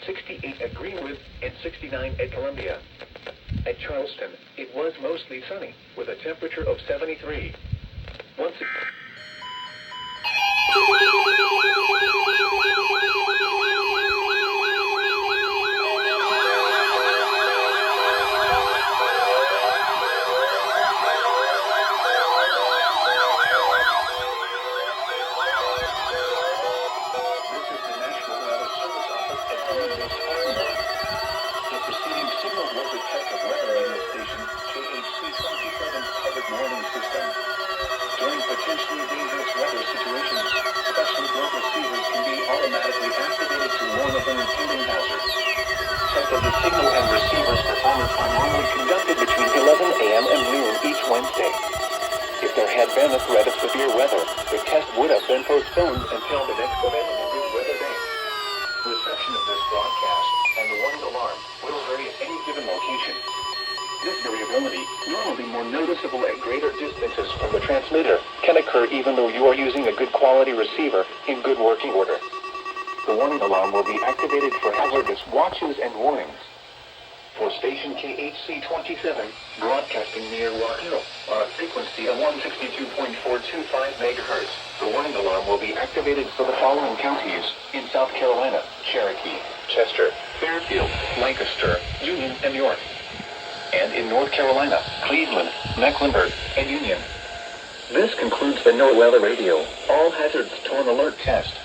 68 at Greenwood, and 69 at Columbia. At Charleston, it was mostly sunny, with a temperature of 73. Once during potentially dangerous weather situations, special blood receivers can be automatically activated to warn of an impending hazard. Tests of the signal and receiver's performance are normally conducted between 11 a.m. and noon each Wednesday. If there had been a threat of severe weather, the test would have been postponed until the next available good weather day. Reception of this broadcast and the warning alarm will vary at any given location. This variability, normally more noticeable at greater distances from the transmitter, can occur even though you are using a good quality receiver in good working order. The warning alarm will be activated for hazardous watches and warnings. For station KHC-27, broadcasting near Rock Hill, on a frequency of 162.425 MHz, the warning alarm will be activated for the following counties in South Carolina: Cherokee, Chester, Fairfield, Lancaster, Union, and York. And in North Carolina, Cleveland, Mecklenburg, and Union. This concludes the NOAA Weather Radio All Hazards Torn Alert Test.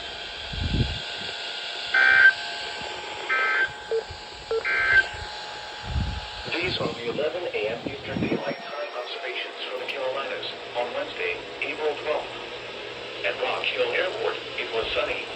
These are the 11 a.m. Eastern Daylight Time observations from the Carolinas on Wednesday, April 12th. At Rock Hill Airport, it was sunny.